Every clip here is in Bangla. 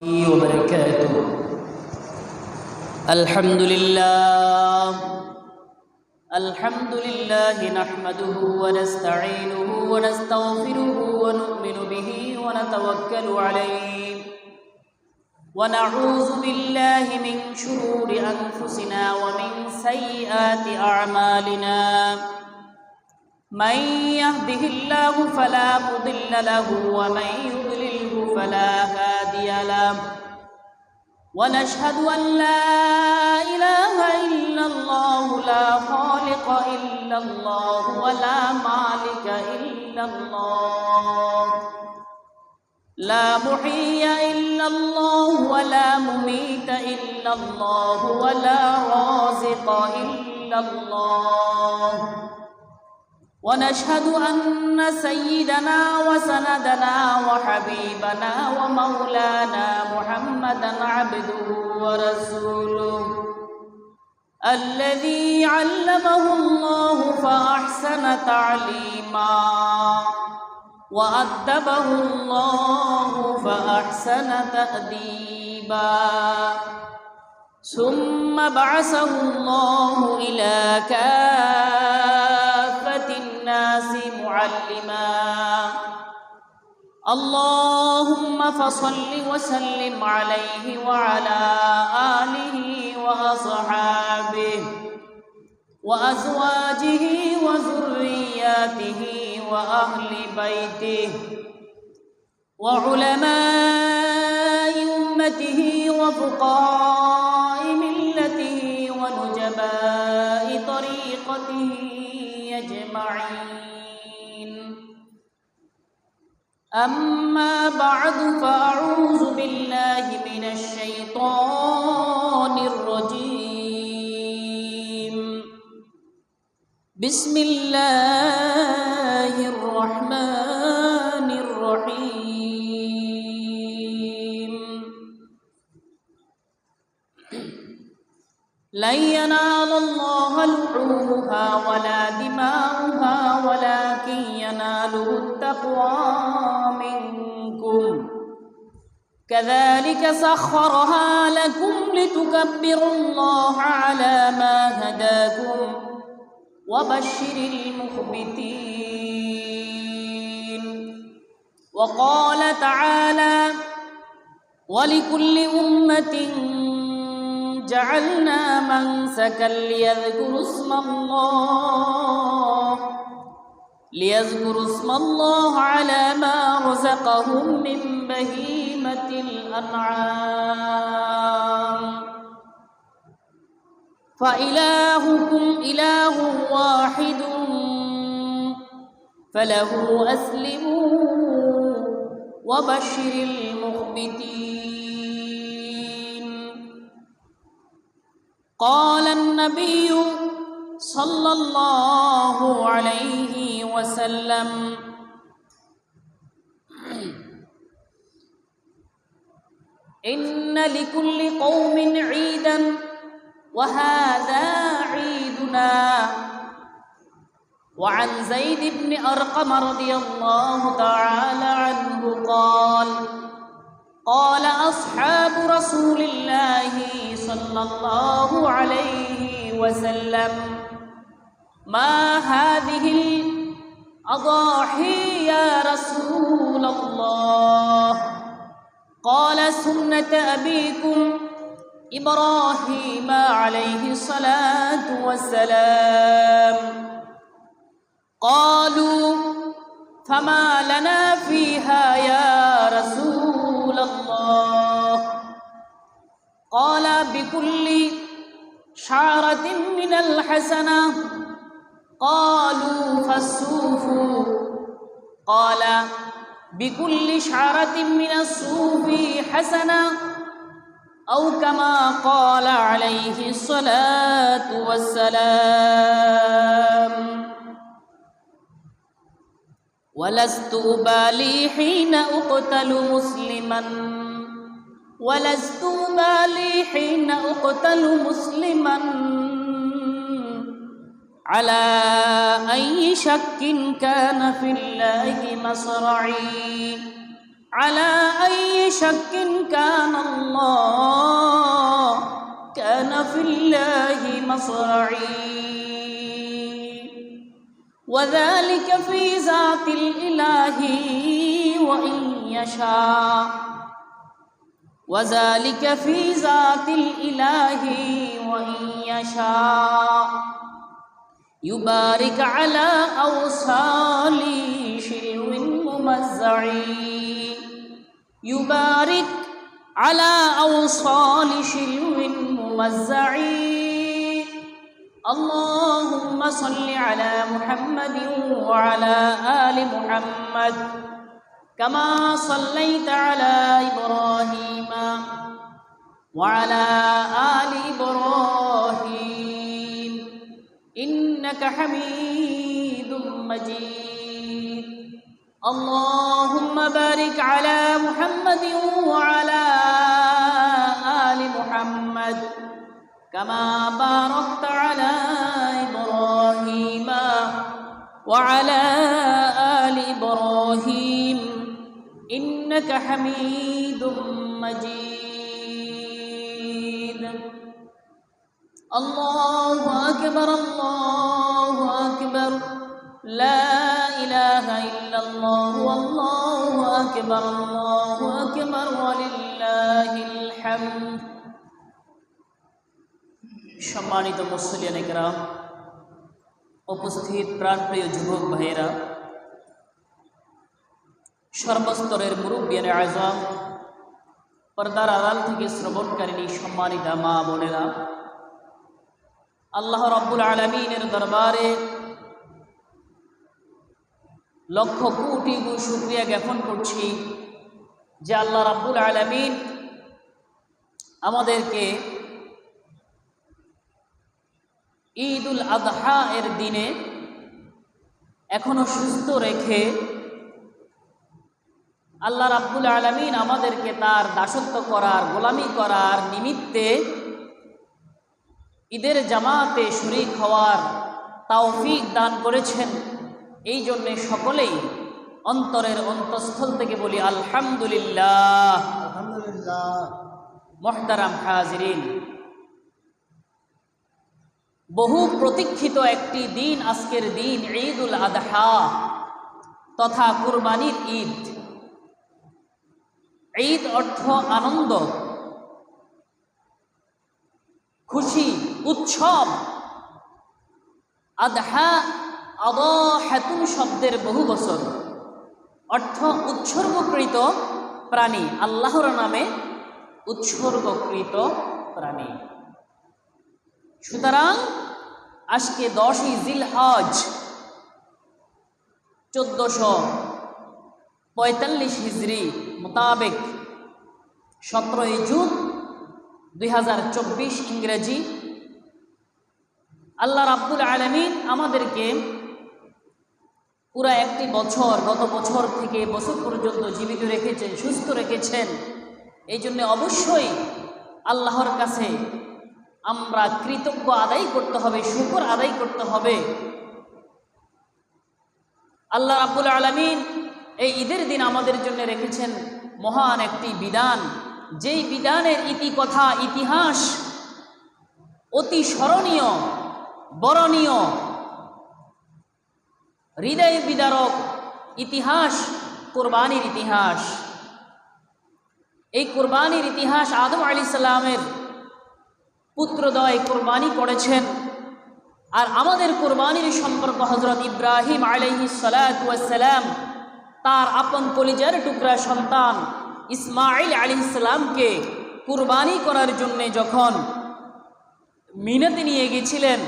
وبركاته. الحمد لله نحمده ونستعينه ونستغفره ونؤمن به ونتوكل عليه ونعوذ بالله من شرور أنفسنا ومن سيئات أعمالنا. من يهده الله فلا مضل له ومن يضلله فلا هادي له. ونشهد أن لا إله إلا الله لا خالق إلا الله ولا مالك إلا الله لا محيي إلا الله ولا مميت إلا الله ولا رازق إلا الله. ونشهد أن سيدنا وسندنا وحبيبنا ومولانا محمدًا عبده ورسوله الذي علمه الله فأحسن تعليما وأدبه الله فأحسن تأديبا ثم بعثه الله إلى كافة الناس معلما. اللهم فصل وسلم عليه وعلى آله وأصحابه وأزواجه وذرياته وأهل بيته وعلماء أمته وفقهاء ملته ونجباء طريقته أجمعين. أما بعد فأعوذ بالله من الشيطان الرجيم. بسم الله الرحمن الرحيم. لن ينال الله لحومها ولا دماؤها ولكن يناله التقوى منكم. كذلك سخرها لكم لتكبروا الله على ما هداكم وبشر المخبتين. وقال تعالى: ولكل أمة جعلنا منسكا ليذكروا اسم الله على ما رزقهم من بهيمة الأنعام. فإلهكم إله واحد فله أسلموا وبشر المخبتين. قال النبي صلى الله عليه وسلم: إن لكل قوم عيدا وهذا عيدنا. وعن زيد بن أرقم رضي الله تعالى عنه قال: قال أصحاب رسول الله صلى الله عليه وسلم: ما هذه الأضاحي يا رسول الله؟ قال: سنة أبيكم إبراهيم عليه الصلاة والسلام. قالوا: فما لنا فيها يا رسول الله؟ قال: بكل شعرة من الحسنة. قالوا: فالصوف؟ قال: بكل شعرة من الصوف حسنة، أو كما قال عليه الصلاة والسلام. ولست أبالي حين أقتل مسلما على أي شك كان في الله مصرعي على أي شك كان الله كان في الله مصرعي وذلك في ذات الإله وإن يشاء وذلك في ذات الإله وإن يشاء يبارك على أوصال شلو ممزع يبارك على أوصال شلو ممزع اللهم صل على محمد وعلى آل محمد كما صليت على إبراهيم وعلى آل إبراهيم إنك حميد مجيد اللهم بارك على محمد وعلى آل محمد كما باركت على إبراهيم وعلى آل إبراهيم إنك حميد مجيد الله أكبر الله أكبر لا إله إلا الله والله أكبر ولله الحمد সম্মানিত মুসলিয়ানে কেরাম, উপস্থিত প্রাণপ্রিয় যুবক ভাইয়েরা, সর্বস্তরের মুরব্বিয়ানে আযম, পর্দার আড়াল থেকে শ্রবণকারিণী সম্মানিতা মা বোনেরা, আল্লাহ রাব্বুল আলামিনের দরবারে লক্ষ কোটি গুণ শুকরিয়া জ্ঞাপন করছি যে আল্লাহ রাব্বুল আলামিন আমাদেরকে ঈদুল আযহা এর দিনে এখনো সুস্থ রেখে আল্লাহ রাব্বুল আলামিন আমাদেরকে তার দাসত্ব করার, গোলামি করার নিমিত্তে ঈদের জামাতে শরীক হওয়ার তৌফিক দান করেছেন। এই জন্যে সকলেই অন্তরের অন্তঃস্থল থেকে বলি আলহামদুলিল্লাহ। আলহামদুলিল্লাহ। মুহতারাম হাজিরিন, বহু প্রতীক্ষিত একটি দিন আজকের দিন, ঈদুল আযহা তথা কুরবানির ঈদ। ঈদ অর্থ আনন্দ, খুশি, উৎসব। আযহা আযাহাতুন শব্দের বহু বচন, অর্থ উৎসর্গকৃত প্রাণী, আল্লাহর নামে উৎসর্গকৃত প্রাণী। সুতরাং আজকে 10ই জিলহজ 1445 হিজরি মোতাবেক 17ই জুন 2024 ইংরেজি, আল্লাহ রাব্বুল আলামিন আমাদেরকে পুরা একটি বছর, গত বছর থেকে বছর পর্যন্ত জীবিত রেখেছেন, সুস্থ রেখেছেন। এই জন্য অবশ্যই আল্লাহর কাছে আমরা কৃতজ্ঞ আদায় করতে হবে, শুকর আদায় করতে হবে। আল্লাহ রাব্বুল আলামিন এই ঈদের দিন আমাদের জন্য রেখেছেন মহান একটি বিধান, যেই বিধানের ইতিকথা, ইতিহাস অতি স্মরণীয়, বরণীয়, হৃদয় বিদারক ইতিহাস, কুরবানির ইতিহাস। এই কুরবানির ইতিহাস আদম আলাইহিস সালামের পুত্রদ্বয় কুরবানি করেছেন, আর আমাদের কুরবানির সম্পর্ক হযরত ইব্রাহিম আলাইহিস সালাতু ওয়াস সালাম তার আপন কলিজার টুকরা সন্তান ইসমাঈল আলাইহিস সালামকে কুরবানি করার জন্য যখন মিনাতে নিয়ে গেছিলেন,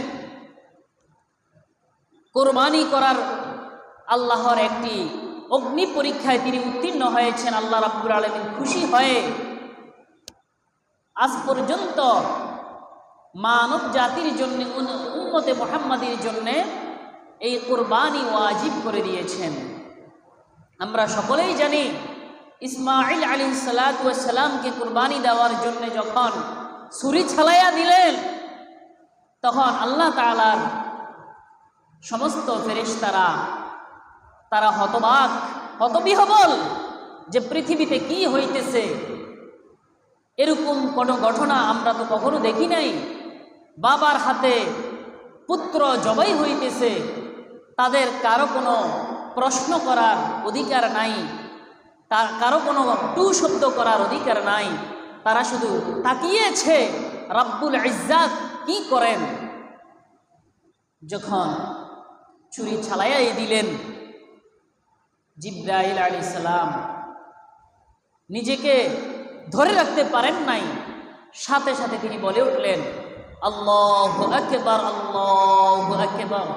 কুরবানি করার আল্লাহর একটি অগ্নি পরীক্ষায় তিনি উত্তীর্ণ হয়েছেন। আল্লাহ রাব্বুল আলামিন খুশি হয়ে আজ পর্যন্ত মানব জাতির জন্য, উম্মতে মুহাম্মাদের জন্য এই কুরবানি ওয়াজিব করে দিয়েছেন। আমরা সকলেই জানি ইসমাঈল আলাইহিস সালাতু ওয়াস সালামকে কুরবানি দেওয়ার জন্য যখন ছুরি ছালাইয়া দিলেন, তখন আল্লাহ তাআলার সমস্ত ফেরেশতারা তারা হতবাক, হতবিহবল, যে পৃথিবীতে কি হইতেছে, এরকম কোনো ঘটনা আমরা তো কখনো দেখি নাই। বাবার হাতে পুত্র জবাই হইতেছে, তাদের কারো কোনো প্রশ্ন করার অধিকার নাই, তার কারো কোনো টু শব্দ করার অধিকার নাই। তারা শুধু তাকিয়েছে রব্বুল ইজ্জাত কি করেন। যখন ছুরি ছালাইয়াই দিলেন, জিবরাইল আলাইহিস সালাম নিজেকে ধরে রাখতে পারেন নাই, সাথে সাথে তিনি বলে উঠলেন আল্লাহু আকবার, আল্লাহু আকবার,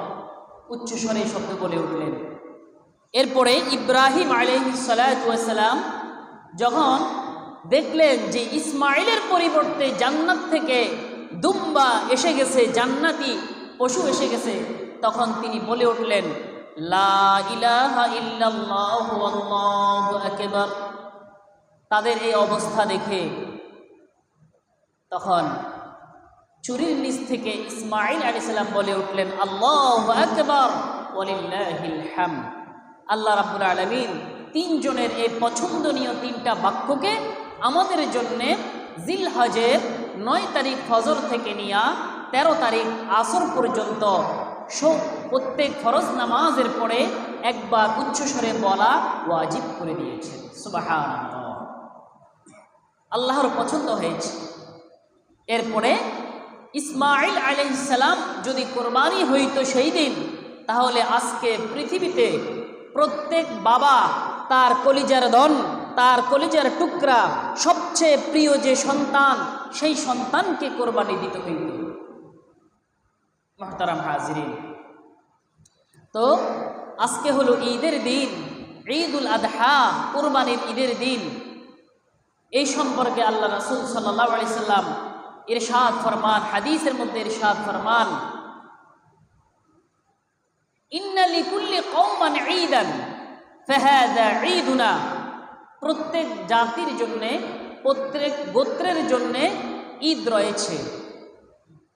উচ্চস্বরে শব্দ বলে উঠলেন। এরপরে ইব্রাহিম আলাইহিস সালাতু ওয়াস সালাম যখন দেখলেন যে ইসমাইলের পরিবর্তে জান্নাত থেকে দুম্বা এসে গেছে, জান্নাতি পশু এসে গেছে, তখন তিনি বলে উঠলেন লা ইলাহা ইল্লাল্লাহু আল্লাহু আকবার। তাদের এই অবস্থা দেখে তখন চুরির নিচ থেকে ইসমাইল আলাইহিস সালাম বলে উঠলেন আল্লাহু আকবার ওয়ালিল্লাহিল হামদ। আল্লাহ রাব্বুল আলামিন তিনজনের এই পছন্দনীয় তিনটা বাক্যকে আমাদের জন্যে জিলহজের 9 তারিখ ফজর থেকে নিয়ে 13 তারিখ আসর পর্যন্ত প্রত্যেক ফরজ নামাজের পরে একবার উচ্চস্বরে বলা ওয়াজিব করে দিয়েছেন। সুবহানাল্লাহ, আল্লাহর পছন্দ হয়েছে। এরপরে ইসমাইল আলাইহিস সালাম যদি কোরবানি হইতো সেই দিন, তাহলে আজকে পৃথিবীতে প্রত্যেক বাবা তার কলিজার ধন, তার কলিজার টুকরা, সবচেয়ে প্রিয় যে সন্তান, সেই সন্তানকে কোরবানি দিতে হইত। মুহতারাম হাজিরিন, তো আজকে হলো ঈদের দিন, ঈদুল আদহা, কোরবানির ঈদের দিন। এই সম্পর্কে আল্লাহ রাসূল সাল্লাল্লাহু আলাইহি সাল্লাম ইরশাদ ফরমান, হাদিসের মধ্যে ইরশাদ ফরমান ইন্না লিকুল্লি কওমান ঈদান ফাহাযা ঈদুনা। প্রত্যেক জাতির জন্যে, প্রত্যেক গোত্রের জন্যে ঈদ রয়েছে।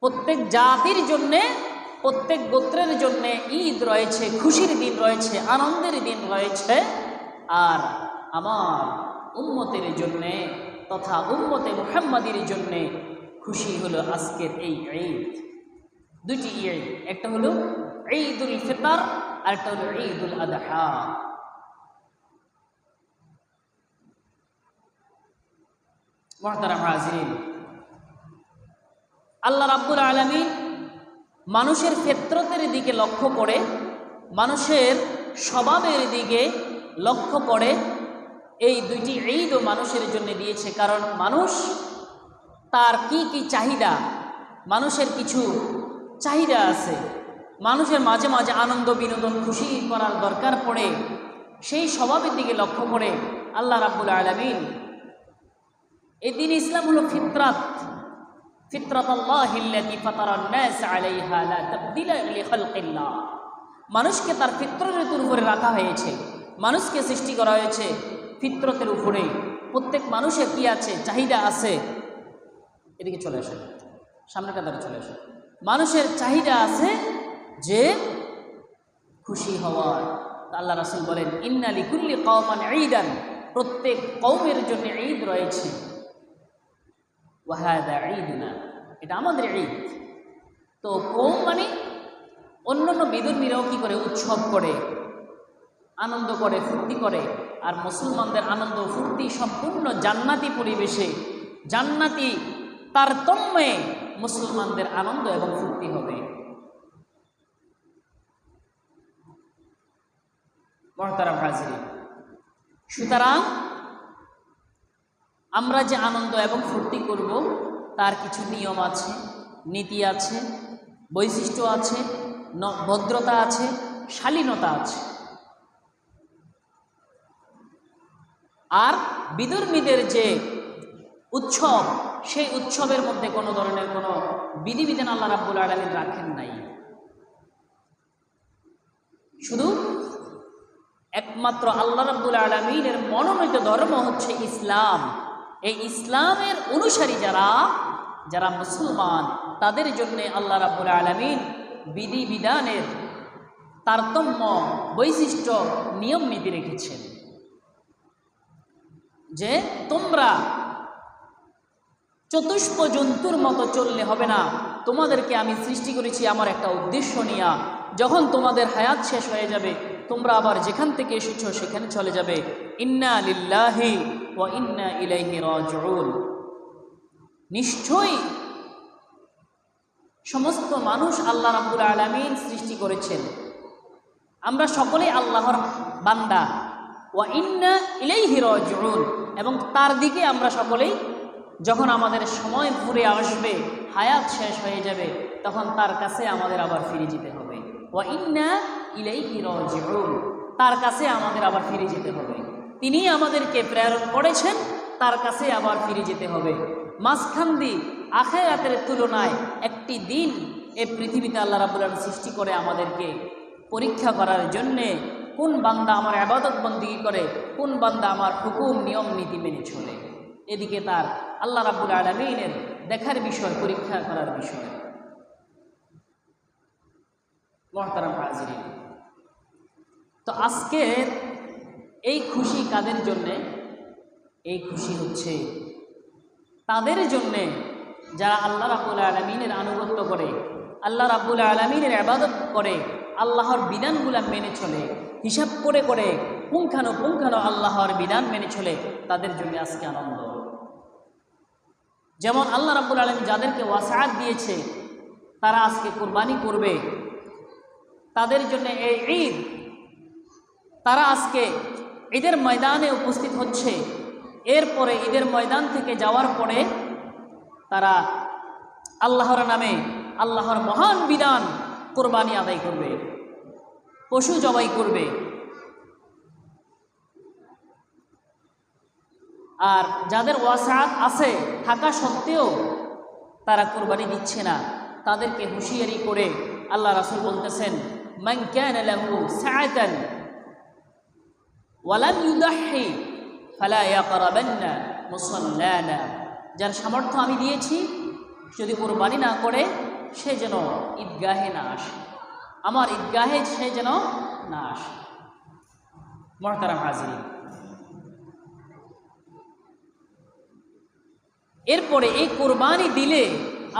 প্রত্যেক জাতির জন্যে, প্রত্যেক গোত্রের জন্যে ঈদ রয়েছে, খুশির দিন রয়েছে, আনন্দের দিন রয়েছে। আর আমার উম্মতের জন্যে তথা উম্মতে মুহাম্মাদির জন্যে খুশি হলো আজকের এই ঈদ। দুটি ঈদ, একটা হলো ঈদুল ফিতর আর একটা হলো ঈদুল আদহা। মুহতারাম হাজিরিন, আল্লাহ রাব্বুল আলামিন মানুষের ফিতরতের দিকে লক্ষ্য করে, মানুষের স্বভাবের দিকে লক্ষ্য করে এই দুইটি ঈদও মানুষের জন্য দিয়েছে। কারণ মানুষ তার কি কি চাহিদা, মানুষের কিছু চাহিদা আছে, মানুষের মাঝে মাঝে আনন্দ বিনোদন খুশি করার দরকার পড়ে। সেই স্বভাবের দিকে লক্ষ্য করে আল্লাহ রাব্বুল আলামিন এই দিন ইসলাম হলো ফিতরাত, ফিতরাতাল্লাহিল্লাতী ফাতারান নাস আলাইহা লা তাবদীলা লিখালকিল্লাহ। মানুষকে তার ফিতরতের উপরে রাখা হয়েছে, মানুষকে সৃষ্টি করা হয়েছে ফিতরতের উপরে। প্রত্যেক মানুষের কি আছে, চাহিদা আছে। এদিকে চলে আসে, সামনের কাতারে চলে আসে। মানুষের চাহিদা আছে যে খুশি হওয়ার। আল্লাহ রাসূল বলেন ইন্না লিকুল্লি কওমান ঈদান, প্রত্যেক কওমের জন্য ঈদ রয়েছে। ওয়া হাযা ঈদুনা, এটা আমাদের ঈদ। তো কওম মানে অন্যান্য বিধর্মীরাও কি করে, উৎসব করে, আনন্দ করে, ফুর্তি করে। আর মুসলমানদের আনন্দ ফুর্তি সম্পূর্ণ জান্নাতি পরিবেশে, জান্নাতি তারতম্যে মুসলমানদের আনন্দ এবং ফুর্তি হবে। মুহতারাম হাজিরিন, সুতরাং আমরা যে আনন্দ এবং ফুর্তি করব তার কিছু নিয়ম আছে, নীতি আছে, বৈশিষ্ট্য আছে, ভদ্রতা আছে, শালীনতা আছে। আর বিধর্মীদের যে উৎসব, সেই উৎসবের মধ্যে কোনো ধরনের কোনো বিধিবিধান আল্লাহ রাব্বুল আলামিন রাখেন নাই। শুধু একমাত্র আল্লাহ রাব্বুল আলামিনের মনোনীত ধর্ম হচ্ছে ইসলাম। এই ইসলামের অনুসারী যারা, যারা মুসলমান, তাদের জন্য আল্লাহ রাব্বুল আলামিন বিধিবিধানের তারতম্য, বৈশিষ্ট্য, নিয়ম নীতি রেখেছেন। যে তোমরা চতুষ্প জন্তুর মতো চললে হবে না, তোমাদেরকে আমি সৃষ্টি করেছি আমার একটা উদ্দেশ্য নিয়ে। যখন তোমাদের হায়াত শেষ হয়ে যাবে তোমরা আবার যেখান থেকে এসেছো সেখানে চলে যাবে। ইন্না লিল্লাহি ওয়া ইন্না ইলাইহি রাজিউন। নিশ্চয়ই সমস্ত মানুষ আল্লাহ রাব্বুল আলামিন সৃষ্টি করেছেন, আমরা সকলেই আল্লাহর বান্দা। ওয়া ইন্না ইলাইহি রাজিউন, এবং তার দিকে আমরা সকলেই, যখন আমাদের সময় ফুরে আসবে, হায়াত শেষ হয়ে যাবে, তখন তার কাছে আমাদের আবার ফিরে যেতে হবে। ওয়া ইন্না ইলাইহি রাজিউন, তার কাছে আমাদের আবার ফিরে যেতে হবে। তিনি আমাদেরকে প্রেরণ করেছেন, তার কাছে আবার ফিরে যেতে হবে। মাঝখান দিয়ে আখিরাতের তুলনায় একটি দিন এই পৃথিবীতে আল্লাহ রাব্বুল আলামিন সৃষ্টি করে আমাদেরকে পরীক্ষা করার জন্যে, কোন বান্দা আমার ইবাদত বন্দেগী করে, কোন বান্দা আমার হুকুম নিয়ম নীতি মেনে চলে। এদিকে তার আল্লাহ রাব্বুল আলামিনের দেখার বিষয়, পরীক্ষা করার বিষয়। মুহতারাম হাজিরিন, তো আজকের এই খুশি কাদের জন্যে? এই খুশি হচ্ছে তাদের জন্যে যারা আল্লাহ রাব্বুল আলামিনের আনুগত্য করে, আল্লাহ রাব্বুল আলামিনের ইবাদত করে, আল্লাহর বিধানগুলা মেনে চলে, হিসাব করে করে পুঙ্খানো আল্লাহর বিধান মেনে চলে, তাদের জন্য আজকে আনন্দ। যেমন আল্লাহ রাব্বুল আলামিন যাদেরকে ওয়াসআত দিয়েছে তারা আজকে কুরবানি করবে, তাদের জন্য এই ঈদ, তারা আজকে ঈদের ময়দানে উপস্থিত হচ্ছে। এরপরে ঈদের ময়দান থেকে যাওয়ার পরে তারা আল্লাহর নামে, আল্লাহর মহান বিধান কুরবানি আদায় করবে, পশু জবাই করবে। আর যাদের ওয়াসআত আছে থাকা সত্ত্বেও তারা কুরবানি দিচ্ছে না, তাদেরকে হুঁশিয়ারি করে আল্লাহ রাসূল বলতেছেন, মান কানা লাহু সাআতান ওয়া লাম ইউদাহি ফালা ইয়াকরাবান্না মুসাল্লানা। যার সামর্থ্য আমি দিয়েছি, যদি কুরবানি না করে সে যেন ঈদগাহে না আসে, আমার ঈদগাহে সে যেন না আসে। মুহতারাম হাজিরিন, এরপরে এই কুরবানি দিলে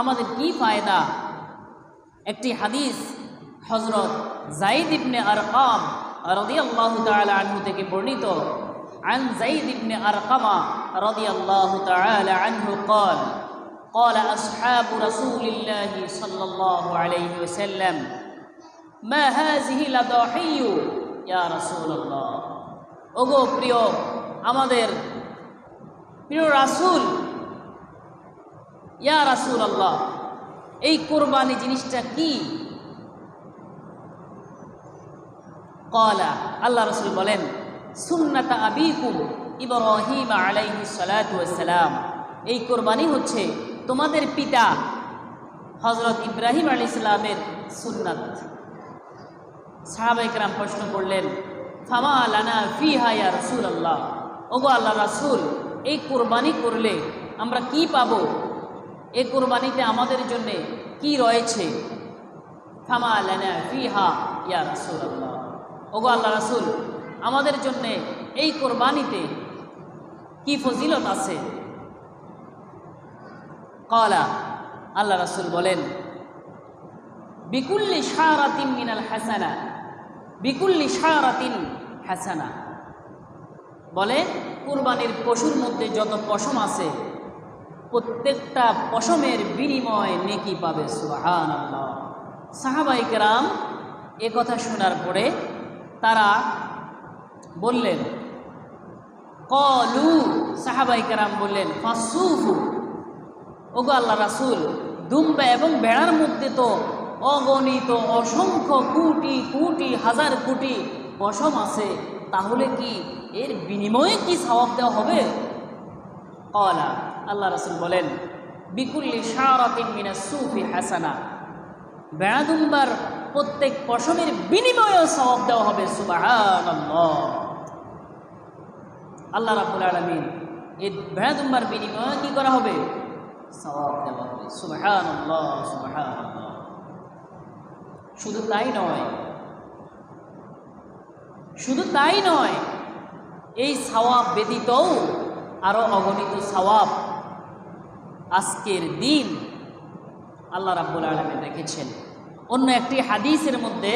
আমাদের কি ফায়দা? একটি হাদিস হযরত যায়েদ ইবনে আরকাম রাদিয়াল্লাহু তাআলা আনহু থেকে বর্ণিত। عن زيد بن أرقم رضي الله تعالى عنه قال قال أصحاب رسول الله صلى الله عليه وسلم ما هذه الأضاحي يا رسول الله। ওগো প্রিয়, আমাদের প্রিয় রাসূল, ইয়া রাসূলুল্লাহ, এই কুরবানি জিনিসটা কি? ক্বালা, আল্লাহ রাসূল বলেন, সুন্নাতা আবিকুম ইব্রাহিম আলাইহিস সালাতু ওয়াস সালাম। এই কুরবানি হচ্ছে তোমাদের পিতা হযরত ইব্রাহিম আলাইহিস সালামের সুন্নাত। সাহাবায়ে কেরাম প্রশ্ন করলেন, ফামা লানা ফিহা ইয়া রাসূলুল্লাহ, ওগো আল্লাহ রাসূল, এই কুরবানি করলে আমরা কি পাবো? এই কুরবানিতে আমাদের জন্য কি রয়েছে? ফামা লানা ফিহা ইয়া রাসূলুল্লাহ, ওগো আল্লাহ রাসূল, আমাদের জন্য এই কুরবানিতে কি ফজিলত আছে? ক্বালা, আল্লাহ রাসূল বলেন, বিকুল্লি শারাতিন মিনাল হাসানা, বিকুল্লি শারাতিন হাসানা, বলে কুরবানির পশুর মধ্যে যত পশম আছে প্রত্যেকটা পশমের বিনিময়ে নেকি পাবে। সুবহানাল্লাহ। সাহাবায়ে কেরাম এ কথা শোনার পরে তারা বললেন, ক্বালু, সাহাবায়ে কেরাম বললেন, ফাসুফু, ওগো আল্লাহ রাসূল, দুম্বা এবং ভেড়ার মধ্যে তো অগণিত অসংখ্য কোটি কোটি হাজার কোটি পশম আছে, তাহলে কি এর বিনিময়ে কি সওয়াব দেওয়া হবে? ক্বালা, আল্লাহ রাসূল বলেন, বিকুল্লি শারাতিন মিনাস সুফি হাসানা, ভেড়া দুম্বার প্রত্যেক পশমের বিনিময়ে সওয়াব দেওয়া হবে। সুবহানাল্লাহ। আল্লাহ রাব্বুল আলামিন এই ভেড়া দুম্বার বিনিময়ে কি করা হবে? সওয়াব দেওয়া হবে। সুবহানাল্লাহ, সুবহানাল্লাহ। শুধু তাই নয়, শুধু তাই নয়, এই সওয়াব ব্যতীতও আরও অগণিত সওয়াব আজকের দিন আল্লাহ রাব্বুল আলামিন রেখেছেন। অন্য একটি হাদিসের মধ্যে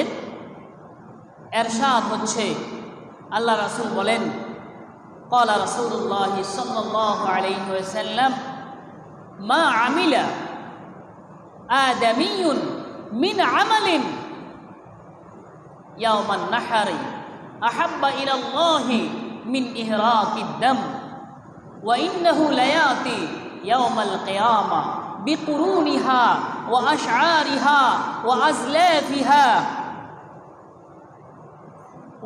এরশাদ হচ্ছে, আল্লাহ রাসূল বলেন, ক্বালা রাসূলুল্লাহ সাল্লাল্লাহু আলাইহি ওয়াসাল্লাম, মা আমিলা আদামিয়ুন মিন আমালিন ইয়াওমান নাহরি আহাব্বা ইলাল্লাহি মিন ইহরাকিদ দাম ওয়া ইন্নাহু লায়াতি ইয়াওমাল কিয়ামা বিকুরুনিহা ওয়া আশআরিহা ওয়া আজলাফিহা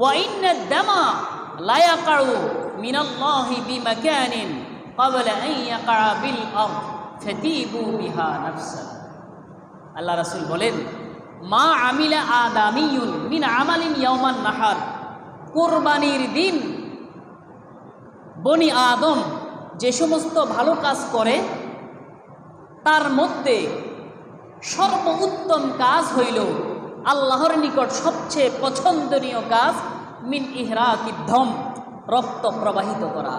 ওয়া ইন্নাদ দামা লা ইয়াকাউ মিনাল্লাহি বিমাকানিন ক্বাবলা আন ইয়াকা বিল আরদ ফাতিবু বিহা নাফসা। আল্লাহ রাসূল বলেন, মা আমিলা আদামিয়ুন মিন আমালিন ইয়াওমান নাহার, কুরবানির দিন বনি আদম যে সমস্ত ভালো কাজ করে তার মধ্যে সর্বোত্তম কাজ হইল আল্লাহর নিকট সবচেয়ে পছন্দনীয় কাজ মিন ইহরাকিদ দম, রক্ত প্রবাহিত করা।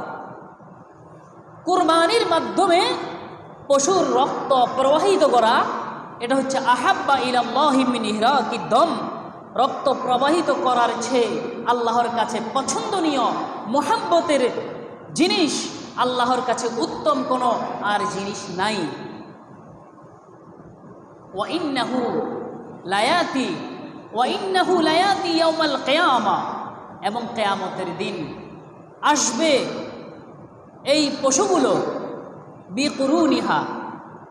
কুরবানির মাধ্যমে পশুর রক্ত প্রবাহিত করা, এটা হচ্ছে আহাব্বা ইলাল্লাহি মিন ইহরাকিদ দম, রক্ত প্রবাহিত করার চেয়ে আল্লাহর কাছে পছন্দনীয় মুহাব্বতের জিনিস, আল্লাহর কাছে উত্তম কোনো আর জিনিস নাই। ওয়া ইন্নাহু লায়াতি ইয়াউমাল কিয়ামা, এবং কিয়ামতের দিন আসবে এই পশুগুলো বিকুরুনিহা,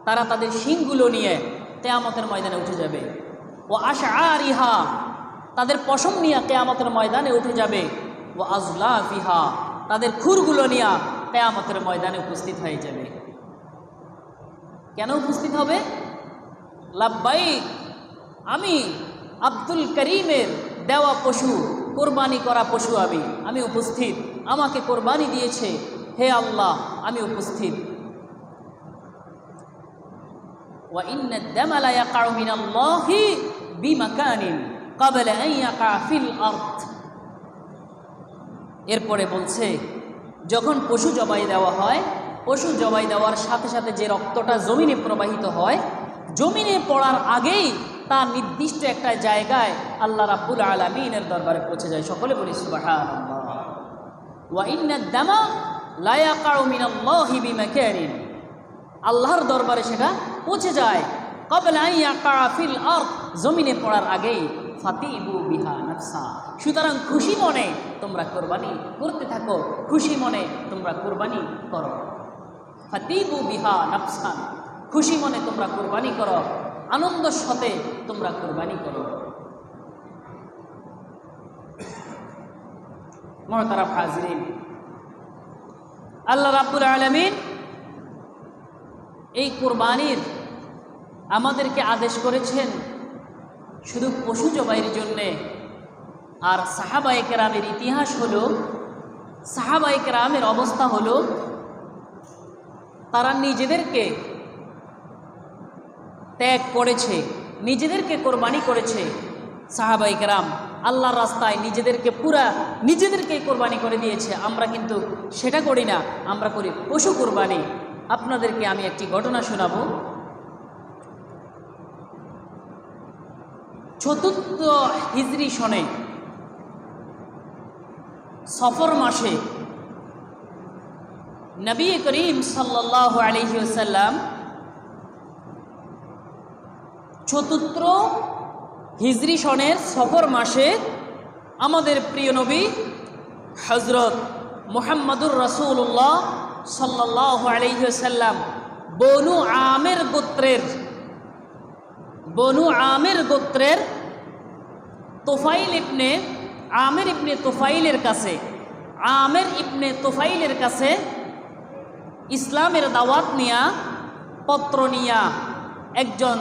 তারা তাদের শিংগুলো নিয়ে কিয়ামতের ময়দানে উঠে যাবে। ও আশআরিহা, তাদের পশম নিয়ে কিয়ামতের ময়দানে উঠে যাবে। ও আজলাফিহা, তাদের খুরগুলো নিয়ে কিয়ামতের ময়দানে উপস্থিত হয়ে যাবে। কেন উপস্থিত হবে? লাব্বাইক, আমি আব্দুল করিমের দেওয়া পশু, কোরবানি করা পশু, আমি উপস্থিত, আমাকে কোরবানি দিয়েছে হে আল্লাহ, আমি উপস্থিত। ওয়া ইন্নাদ দামা লা ইয়াকাউ মিনাল্লাহি বিমাকানিন ক্বাবলা আন ইয়াকা ফিল আরদ। এরপরে বলছে, যখন পশু জবাই দেওয়া হয়, পশু জবাই দেওয়ার সাথে সাথে যে রক্তটা জমিনে প্রবাহিত হয়, জমিনে পড়ার আগেই তা নির্দিষ্ট একটা জায়গায় আল্লাহ রাব্বুল আলামিনের দরবারে পৌঁছে যায়। সকলে বলি সুবহানাল্লাহ। ওয়া ইন্নাদ দামা লা ইয়াকাউ মিনাল্লাহি বিমাকানিন, আল্লাহর দরবারে সেটা পৌঁছে যায়। ক্বাবলা আন ইয়াকা ফিল আরদ, জমিনে পড়ার আগেই। ফাতিবু বিহা নাফসা, সুতরাং খুশি মনে তোমরা কোরবানি করতে থাকো, খুশি মনে তোমরা কোরবানি করো। ফাতিবু বিহা নাফসা, খুশি মনে তোমরা কোরবানি করো, আনন্দের সাথে তোমরা কোরবানি করো। মুহতারাম হাজিরিন, আল্লাহ রাব্বুল আলামিন এই কোরবানির আমাদেরকে আদেশ করেছেন শুধু পশু জবাইয়ের জন্যে। আর সাহাবায়ে কেরামের ইতিহাস হলো, সাহাবায়ে কেরামের অবস্থা হলো, তারা নিজেদেরকে ত্যাগ করেছে, নিজেদেরকে কোরবানি করেছে। সাহাবায়ে কেরাম আল্লাহর রাস্তায় নিজেদেরকেই কোরবানি করে দিয়েছে। আমরা কিন্তু সেটা করি না, আমরা করি পশু কোরবানি। আপনাদেরকে আমি একটি ঘটনা শোনাবো। চতুর্থ হিজরি সনে সফর মাসে নবী করিম সাল্লাল্লাহু আলাইহি ওয়াসাল্লাম চতুর্থ হিজরি সনের সফর মাসে আমাদের প্রিয় নবী হযরত মুহাম্মদুর রাসূলুল্লাহ সাল্লাল্লাহু আলাইহি ওয়াসাল্লাম বনু আমের গোত্রের তোফাইল ইবনে তোফাইলের কাছে ইসলামের দাওয়াত নিয়া, পত্র নিয়া একজন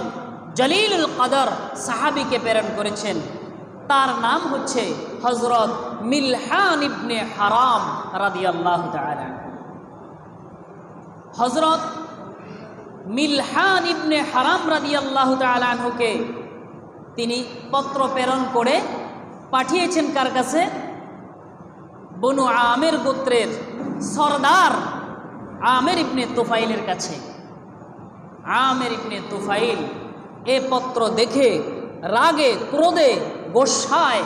জলিলুল কদর সাহাবীকে প্রেরণ করেছেন। তার নাম হচ্ছে হযরত মিলহান ইবনে হারাম রাদিয়াল্লাহু তাআলা। হযরত মিলহান ইবনে হারাম রাদিয়াল্লাহু তাআলা আনহুকে তিনি পত্র প্রেরণ করে পাঠিয়েছেন কার কাছে? বনু আমের গোত্রের সরদার আমের ইবনে তুফাইলের কাছে। আমের ইবনে তুফাইল এ পত্র দেখে রাগে ক্রোধে গোসায়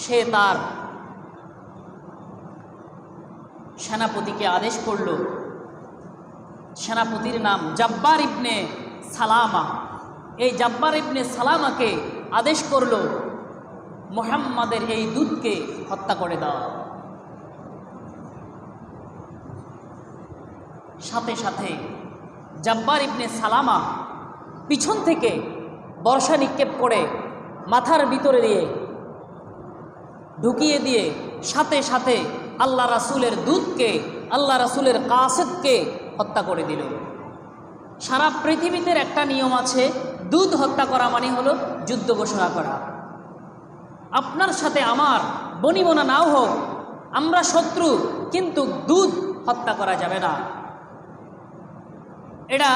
সে তার সেনাপতিকে আদেশ করল। সেনাপতির নাম জাব্বার ইবনে সালামা। এই জাব্বার ইবনে সালামাকে আদেশ করল মুহাম্মাদের এই দূতকে হত্যা করে দাও। সাথে সাথে জাব্বার ইবনে সালামা পিছন থেকে বর্ষা নিক্ষেপ করে মাথার ভিতরে দিয়ে ঢুকিয়ে দিয়ে সাথে সাথে আল্লাহ রাসূলের দূতকে, আল্লাহ রাসূলের কাসেদকে হত্যা করে দিল। সারা পৃথিবীতে একটা নিয়ম আছে, দূত হত্যা করা মানে হলো যুদ্ধ ঘোষণা করা। আপনার সাথে আমার বনিবনা নাও হোক, আমরা শত্রু, কিন্তু দূত হত্যা করা যাবে না। এটা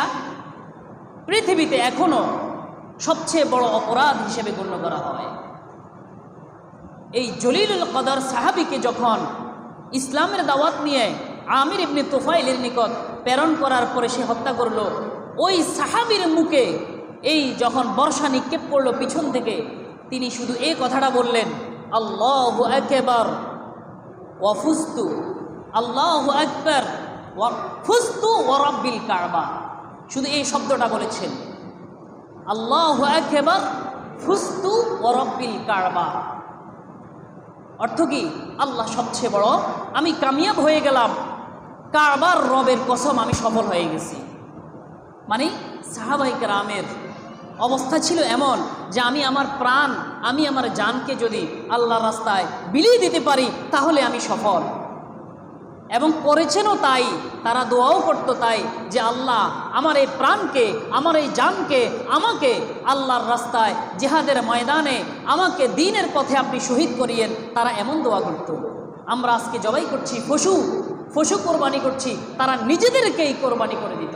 পৃথিবীতে এখনো সবচেয়ে বড় অপরাধ হিসেবে গণ্য করা হয়। এই জলিলুল কদর সাহাবীকে যখন ইসলামের দাওয়াত নিয়ে আমির ইবনে তুফাইলের নিকট প্রেরণ করার পরে সে হত্যা করল, ওই সাহাবীর মুখে এই যখন বর্ষা নিক্ষেপ করলো পিছন থেকে, তিনি শুধু এই কথাটা বললেন, আল্লাহু আকবার ওয়া ফুস্তু, আল্লাহু আকবার ওয়া ফুস্তু ওয়া রাব্বিল কাবা। শুধু এই শব্দটা বলেছেন, আল্লাহু আকবার ফুস্তু ওয়া রাব্বিল কাবা। অর্থ কি? আল্লাহ সবচেয়ে বড়, আমি কামিয়াব হয়ে গেলাম, কাবার রবের কসম আমি সফল হয়ে গেছি। মানে সাহাবায়ে কেরামের অবস্থা ছিল এমন যে আমি আমার প্রাণ, আমি আমার জানকে যদি আল্লাহর রাস্তায় বিলিয়ে দিতে পারি তাহলে আমি সফল। এবং করেছেনও তাই, তারা দোয়াও করতো তাই যে আল্লাহ আমার এই প্রাণকে, আমার এই জানকে, আমাকে আল্লাহর রাস্তায় জিহাদের ময়দানে আমাকে দ্বীনের পথে আপনি শহীদ করিয়েন। তারা এমন দোয়া করত। আমরা আজকে জবাই করছি পশু কোরবানি করছি, তারা নিজেদেরকেই কোরবানি করে দিত।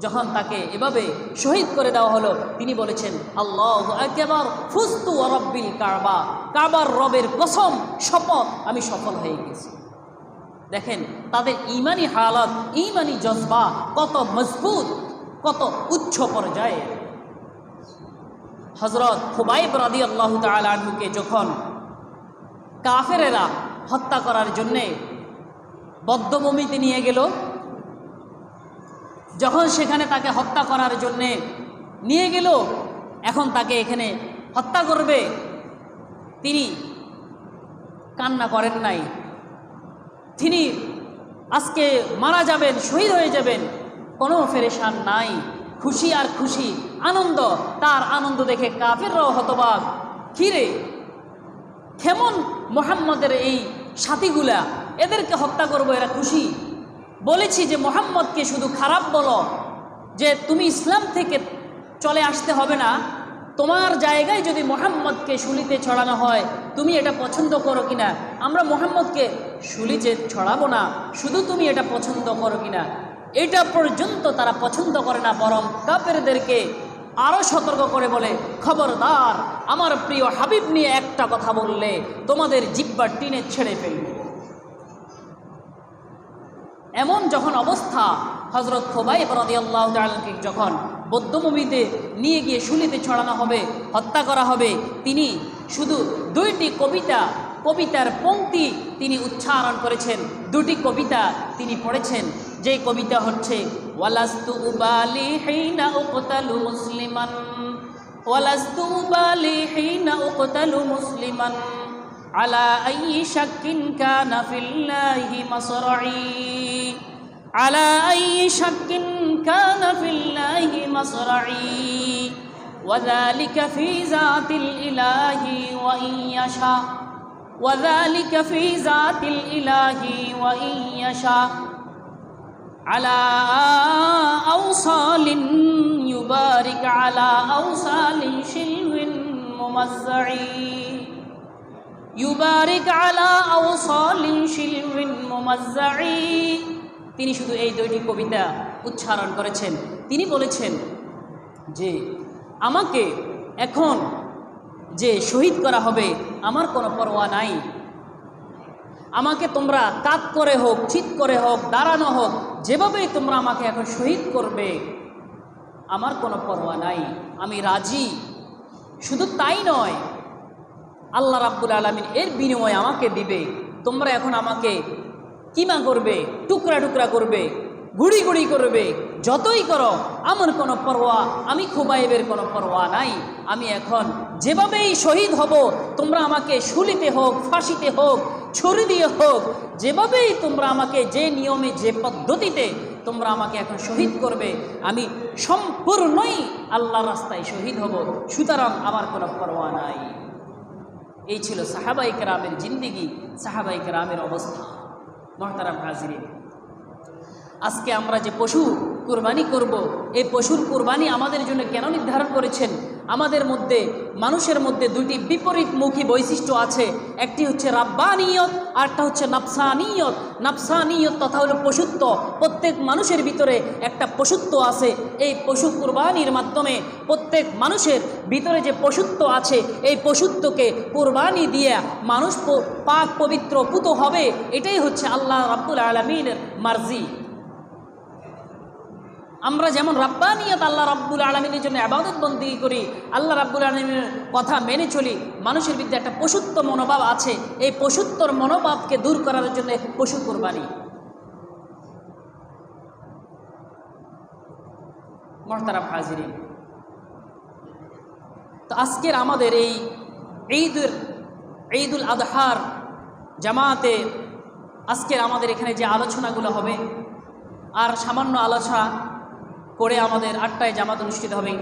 যখন তাকে এভাবে শহীদ করে দেওয়া হলো, তিনি বলেছেন, আল্লাহু আকবার ফুস্তু ওয়া রাব্বিল কাবা, কাবার রবের কসম, শপথ, আমি সফল হয়ে গেছি। দেখেন তাদের ঈমানি হালাত, ঈমানি জজবা কত মজবুত, কত উচ্চ পর্যায়ে। হযরত খুবাইব রাদিয়াল্লাহু তাআলা আনহুকে যখন কাফেরেরা হত্যা করার জন্যে বদ্ধভূমিতে নিয়ে গেল, যখন সেখানে তাকে হত্যা করার জন্যে নিয়ে গেল, এখন তাকে এখানে হত্যা করবে, তিনি কান্না করেন নাই। তিনি আজকে মারা যাবেন, শহীদ হয়ে যাবেন, কোনো পেরেশান নাই, খুশি আর খুশি, আনন্দ। তার আনন্দ দেখে কাফেররাও হতবাক, কিরে কেমন মুহাম্মদের এই সাথীগুলা, এদেরকে হত্যা করবো, এরা খুশি। বলেছি যে মুহাম্মদকে শুধু খারাপ বলো, যে তুমি ইসলাম থেকে চলে আসতে হবে না, তোমার জায়গায় যদি মুহাম্মদকে শুলিতে ছড়ানো হয় তুমি এটা পছন্দ করো কিনা? আমরা মুহাম্মদকে শুলিতে ছড়াবো না, শুধু তুমি এটা পছন্দ করো কিনা, এটা পর্যন্ত তারা পছন্দ করে না। বরং কাফেরদেরকে আরও সতর্ক করে বলে, খবরদার আমার প্রিয় হাবিব নিয়ে একটা কথা বললে তোমাদের জিহ্বা টিনে ছেড়ে ফেলবে। এমন যখন অবস্থা, হযরত খুবাইব রাদিয়াল্লাহু তাআলাকে যখন বদ্ধভূমিতে নিয়ে গিয়ে শুলিতে ছড়ানো হবে, হত্যা করা হবে, তিনি শুধু দুইটি কবিতার পংক্তি তিনি উচ্চারণ করেছেন, দুটি কবিতা তিনি পড়েছেন। যে কবিতা হচ্ছে, ওয়ালাস্তু উবালি হিনা উকতালু মুসলিমান, ওয়ালাস্তু উবালি হিনা উকতালু মুসলিমান, আলা আইয়ি শাক্কিন কানা ফিল্লাহি মাসরাঈ, আলা আইয়ি শাক্কিন কানা ফিল্লাহি মাসরাঈ, ওয়াযালিকা ফি যাতিল ইলাহি ওয়া ইন ইয়াশা, ওয়াযালিকা ফি যাতিল ইলাহি ওয়া ইন ইয়াশা, আলা আওসালিন ইউবারিক আলা আওসালিন শিলওয়িন মুমাজ্জাঈ, ইউবারিক আলা আওসালিন শিলওয়িন মুমাজ্জাঈ। তিনি শুধু এই দুইটি কবিতা উচ্চারণ করেছেন। তিনি বলেছেন যে আমাকে এখন যে শহীদ করা হবে আমার কোনো পরোয়া নাই, আমাকে তোমরা কাত করে হোক, চিৎ করে হোক, দাঁড়ানো হোক, যেভাবেই তোমরা আমাকে এখন শহীদ করবে, আমার কোনো পরোয়া নাই, আমি রাজি। শুধু তাই নয়, আল্লাহ রাব্বুল আলামিন এর বিনিময়ে আমাকে দিবে। তোমরা এখন আমাকে কিমা করবে, টুকরা টুকরা করবে, গুড়ি গুড়ি করবে, যতই করো আমার কোনো পরোয়া, আমি খুবাইবের কোনো পরোয়া নাই। আমি এখন যেভাবেই শহীদ হব, তোমরা আমাকে শুলিতে হোক, ফাঁসিতে হোক, ছুরি দিয়ে হোক, যেভাবেই তোমরা আমাকে, যে নিয়মে, যে পদ্ধতিতে তোমরা আমাকে এখন শহীদ করবে, আমি সম্পূর্ণই আল্লাহর রাস্তায় শহীদ হব। সুতরাং আমার কোনো পরোয়া নাই। এই ছিল সাহাবায়ে কেরামের জিন্দেগি, সাহাবায়ে কেরামের অবস্থা। মুহতারাম হাজিরিন, আজকে আমরা যে পশু কুরবানি করব, এই পশুর কুরবানি আমাদের জন্য কেন নির্ধারণ করেছেন? আমাদের মধ্যে, মানুষের মধ্যে দুটি বিপরীতমুখী বৈশিষ্ট্য আছে। একটি হচ্ছে রাব্বানিয়ত, আরটা হচ্ছে নাফসানিয়ত। নাফসানিয়ত তথা হলো পশুত্ব। প্রত্যেক মানুষের ভিতরে একটা পশুত্ব আছে। এই পশু কুরবানির মাধ্যমে প্রত্যেক মানুষের ভিতরে যে পশুত্ব আছে, এই পশুত্বকে কুরবানি দিয়ে মানুষ পাক পবিত্র পুত হবে। এটাই হচ্ছে আল্লাহ রাব্বুল আলামিনের মার্জি। আমরা যেমন রাব্বানিয়ত, আল্লাহ রাব্বুল আলামিনের জন্য ইবাদত বন্দেগী করি, আল্লাহ রাব্বুল আলামিনের কথা মেনে চলি, মানুষের ভিতরে একটা পশুত্ব মনোভাব আছে। এই পশুত্বর মনোভাবকে দূর করার জন্য পশু কুরবানি। মুহতারাম হাজিরিন, তো আজকের আমাদের এই ঈদুল আদহার জামাতে আজকের আমাদের এখানে যে আলোচনাগুলো হবে, আর সামান্য আলোচনা করে আমাদের 8টায় জামাত অনুষ্ঠিত হবে।